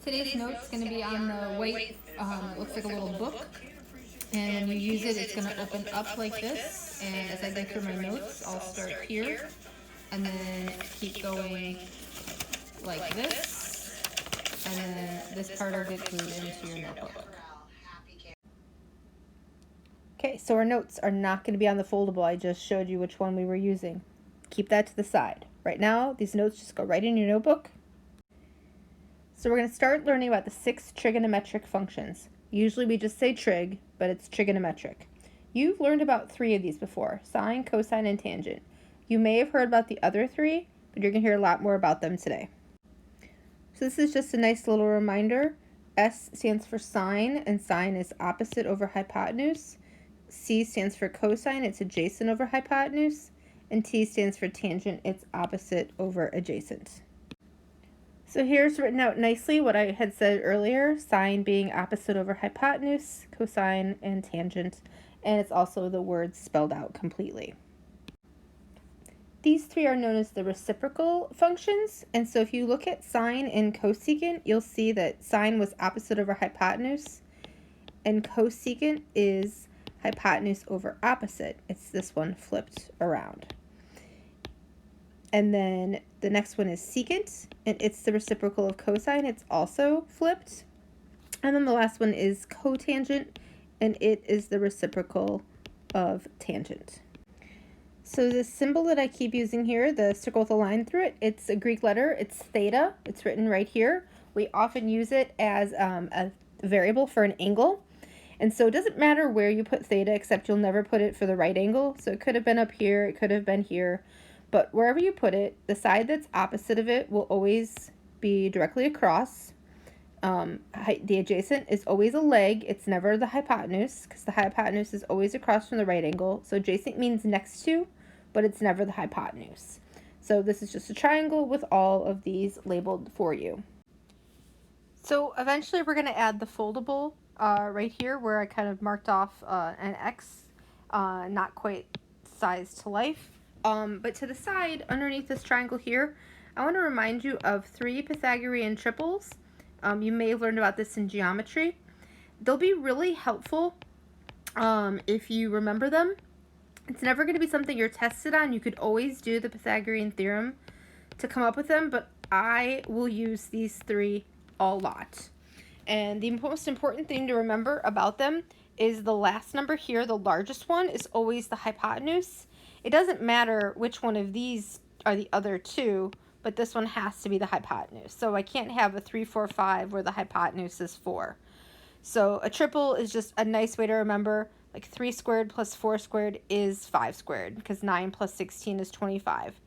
Today's note's going to be on the white, it looks like a little book. And when you use it, it's going to open up like this. And as I go through my notes, I'll start here and then keep going like this. And then this part will get glued into your notebook. Okay, so our notes are not going to be on the foldable. I just showed you which one we were using. Keep that to the side. Right now, these notes just go right in your notebook. So we're going to start learning about the 6 trigonometric functions. Usually we just say trig, but it's trigonometric. You've learned about 3 of these before, sine, cosine, and tangent. You may have heard about the other 3, but you're going to hear a lot more about them today. So this is just a nice little reminder. S stands for sine, and sine is opposite over hypotenuse. C stands for cosine, it's adjacent over hypotenuse. And T stands for tangent, it's opposite over adjacent. So here's written out nicely what I had said earlier, sine being opposite over hypotenuse, cosine, and tangent, and it's also the words spelled out completely. These 3 are known as the reciprocal functions, and so if you look at sine and cosecant, you'll see that sine was opposite over hypotenuse, and cosecant is hypotenuse over opposite. It's this one flipped around. And then the next one is secant, and it's the reciprocal of cosine. It's also flipped. And then the last one is cotangent, and it is the reciprocal of tangent. So this symbol that I keep using here, the circle with a line through it, it's a Greek letter. It's theta. It's written right here. We often use it as a variable for an angle. And so it doesn't matter where you put theta, except you'll never put it for the right angle. So it could have been up here. It could have been here. But wherever you put it, the side that's opposite of it will always be directly across. The adjacent is always a leg. It's never the hypotenuse, because the hypotenuse is always across from the right angle. So adjacent means next to, but it's never the hypotenuse. So this is just a triangle with all of these labeled for you. So eventually we're going to add the foldable right here where I kind of marked off an X, not quite sized to life. But to the side, underneath this triangle here, I want to remind you of 3 Pythagorean triples. You may have learned about this in geometry. They'll be really helpful if you remember them. It's never going to be something you're tested on. You could always do the Pythagorean theorem to come up with them, but I will use these 3 a lot. And the most important thing to remember about them is the last number here, the largest one, is always the hypotenuse. It doesn't matter which one of these are the other 2, but this one has to be the hypotenuse. So I can't have a 3, 4, 5 where the hypotenuse is 4. So a triple is just a nice way to remember, like 3 squared plus 4 squared is 5 squared, because 9 plus 16 is 25.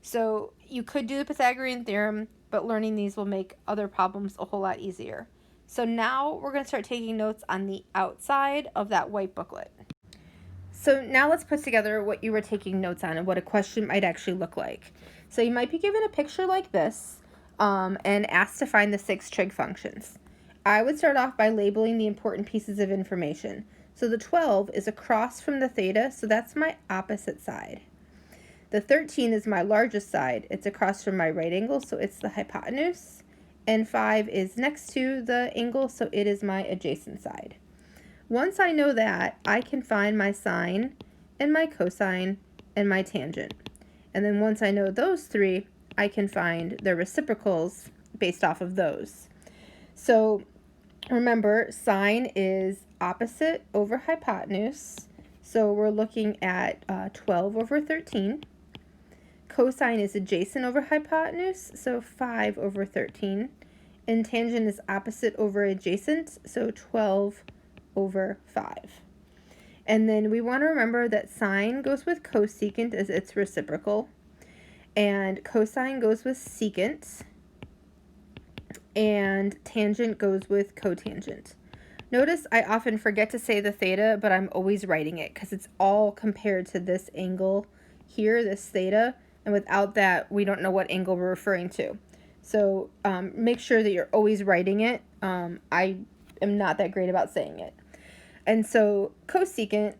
So you could do the Pythagorean theorem, but learning these will make other problems a whole lot easier. So now we're going to start taking notes on the outside of that white booklet. So now let's put together what you were taking notes on and what a question might actually look like. So you might be given a picture like this and asked to find the 6 trig functions. I would start off by labeling the important pieces of information. So the 12 is across from the theta, so that's my opposite side. The 13 is my largest side. It's across from my right angle, so it's the hypotenuse. And 5 is next to the angle, so it is my adjacent side. Once I know that, I can find my sine and my cosine and my tangent. And then once I know those 3, I can find their reciprocals based off of those. So remember, sine is opposite over hypotenuse. So we're looking at 12 over 13. Cosine is adjacent over hypotenuse, so 5 over 13. And tangent is opposite over adjacent, so 12 over 5. And then we want to remember that sine goes with cosecant as its reciprocal, and cosine goes with secant, and tangent goes with cotangent. Notice I often forget to say the theta, but I'm always writing it because it's all compared to this angle here, this theta, and without that, we don't know what angle we're referring to. So make sure that you're always writing it. I am not that great about saying it. And so cosecant,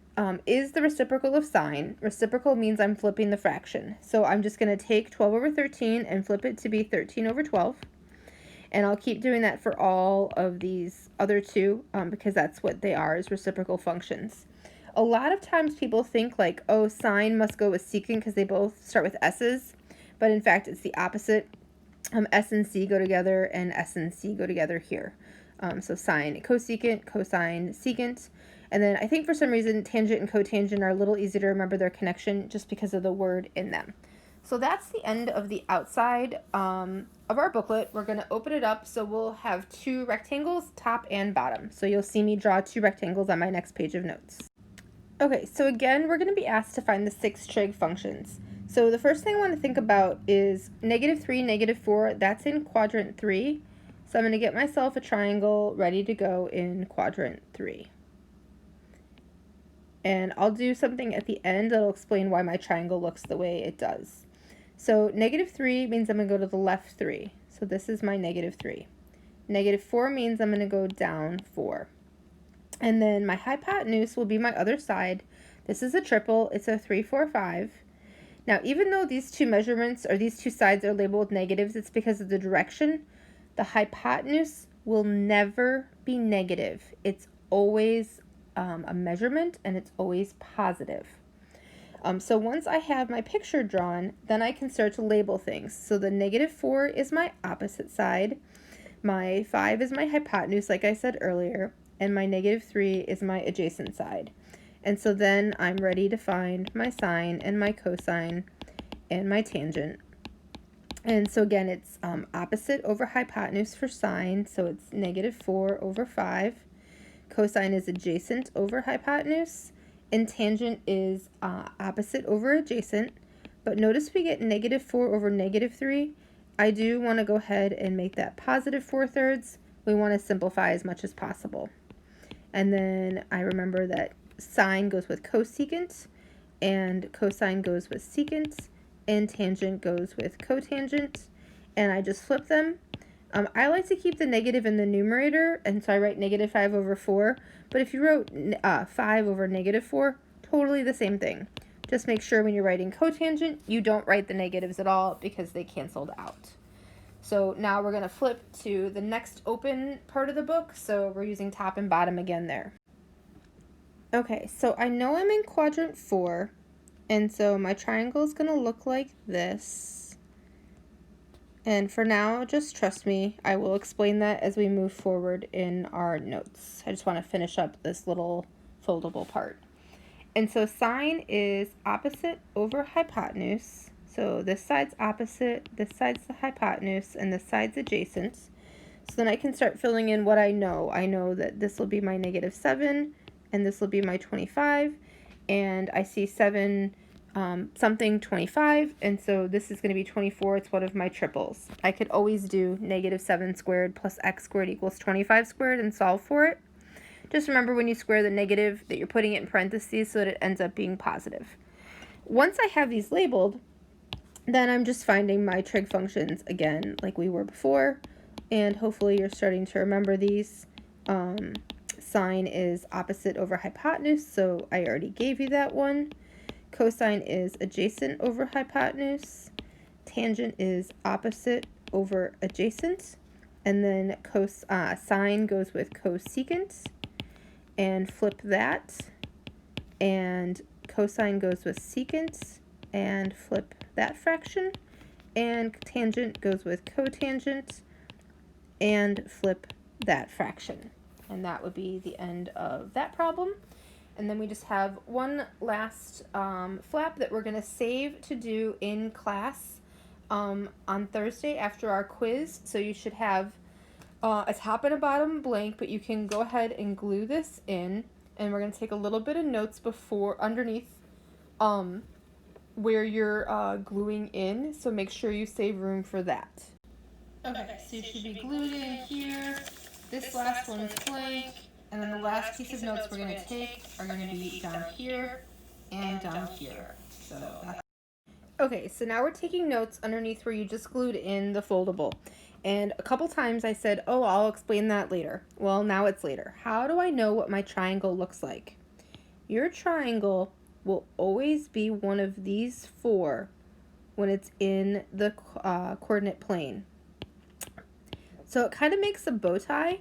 is the reciprocal of sine. Reciprocal means I'm flipping the fraction. So I'm just going to take 12 over 13 and flip it to be 13 over 12. And I'll keep doing that for all of these other two because that's what they are, is reciprocal functions. A lot of times people think like, oh, sine must go with secant because they both start with s's. But in fact, it's the opposite. S and C go together, and S and C go together here. So sine, cosecant, cosine, secant. And then I think for some reason tangent and cotangent are a little easy to remember their connection just because of the word in them. So that's the end of the outside of our booklet. We're going to open it up, so we'll have two rectangles, top and bottom. So you'll see me draw two rectangles on my next page of notes. Okay, so again, we're going to be asked to find the 6 trig functions. So the first thing I want to think about is -3, -4, that's in quadrant 3. So I'm going to get myself a triangle ready to go in quadrant 3. And I'll do something at the end that'll explain why my triangle looks the way it does. So -3 means I'm going to go to the left 3. So this is my -3. -4 means I'm going to go down 4. And then my hypotenuse will be my other side. This is a triple. It's a 3, 4, 5. Now, even though these two measurements or these two sides are labeled with negatives, it's because of the direction. The hypotenuse will never be negative. It's always a measurement, and it's always positive. So once I have my picture drawn, then I can start to label things. So the -4 is my opposite side. My 5 is my hypotenuse, like I said earlier, and my -3 is my adjacent side. And so then I'm ready to find my sine and my cosine and my tangent. And so again, it's opposite over hypotenuse for sine, so it's -4 over 5. Cosine is adjacent over hypotenuse, and tangent is opposite over adjacent. But notice we get -4 over -3. I do want to go ahead and make that positive 4/3. We want to simplify as much as possible. And then I remember that sine goes with cosecant, and cosine goes with secant, and tangent goes with cotangent, and I just flip them. I like to keep the negative in the numerator, and so I write -5 over 4, but if you wrote 5 over -4, totally the same thing. Just make sure when you're writing cotangent, you don't write the negatives at all because they canceled out. So now we're going to flip to the next open part of the book, so we're using top and bottom again there. Okay, so I know I'm in quadrant 4, and so my triangle is going to look like this. And for now, just trust me, I will explain that as we move forward in our notes. I just want to finish up this little foldable part. And so sine is opposite over hypotenuse. So this side's opposite, this side's the hypotenuse, and this side's adjacent. So then I can start filling in what I know. I know that this will be my -7, and this will be my 25, and I see 7 something 25, and so this is going to be 24. It's one of my triples. I could always do -7 squared plus x squared equals 25 squared and solve for it. Just remember when you square the negative that you're putting it in parentheses so that it ends up being positive. Once I have these labeled, then I'm just finding my trig functions again like we were before, and hopefully you're starting to remember these. Sine is opposite over hypotenuse, so I already gave you that one. Cosine is adjacent over hypotenuse. Tangent is opposite over adjacent. And then sine goes with cosecant. And flip that. And cosine goes with secant. And flip that fraction. And tangent goes with cotangent. And flip that fraction. And that would be the end of that problem. And then we just have one last flap that we're going to save to do in class on Thursday after our quiz. So you should have a top and a bottom blank, but you can go ahead and glue this in. And we're going to take a little bit of notes underneath where you're gluing in. So make sure you save room for that. Okay, so you should be glued in here. This last one's blank. And then the last piece of notes we're going to take are going to be down here and down here. Okay, so now we're taking notes underneath where you just glued in the foldable. And a couple times I said, oh, I'll explain that later. Well, now it's later. How do I know what my triangle looks like? your triangle will always be one of these four when it's in the coordinate plane. So it kind of makes a bow tie,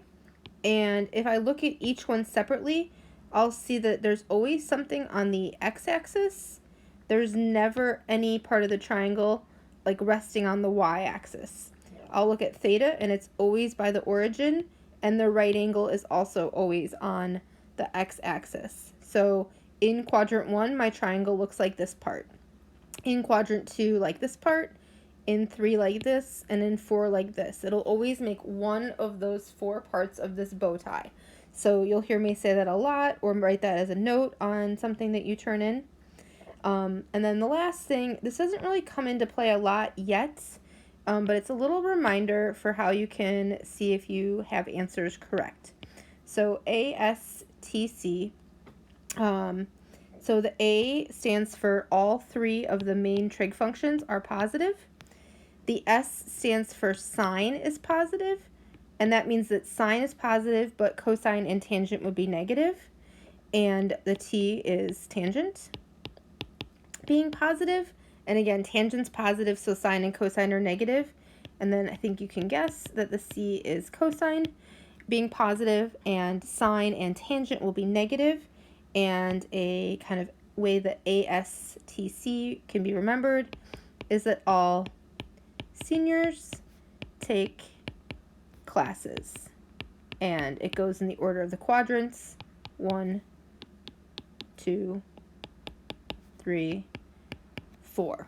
and if I look at each one separately, I'll see that there's always something on the x-axis. There's never any part of the triangle like resting on the y-axis. I'll look at theta, and it's always by the origin, and the right angle is also always on the x-axis. So in quadrant 1, my triangle looks like this part. In quadrant 2, like this part. In 3, like this. And in 4, like this. It'll always make one of those 4 parts of this bow tie. So you'll hear me say that a lot, or write that as a note on something that you turn in. And then the last thing, this doesn't really come into play a lot yet, but it's a little reminder for how you can see if you have answers correct. So ASTC, so the A stands for all 3 of the main trig functions are positive. The S stands for sine is positive, and that means that sine is positive, but cosine and tangent would be negative. And the T is tangent being positive. And again, tangent's positive, so sine and cosine are negative. And then I think you can guess that the C is cosine being positive, and sine and tangent will be negative. And a kind of way that ASTC can be remembered is that all seniors take classes. And it goes in the order of the quadrants: 1, 2, 3, 4.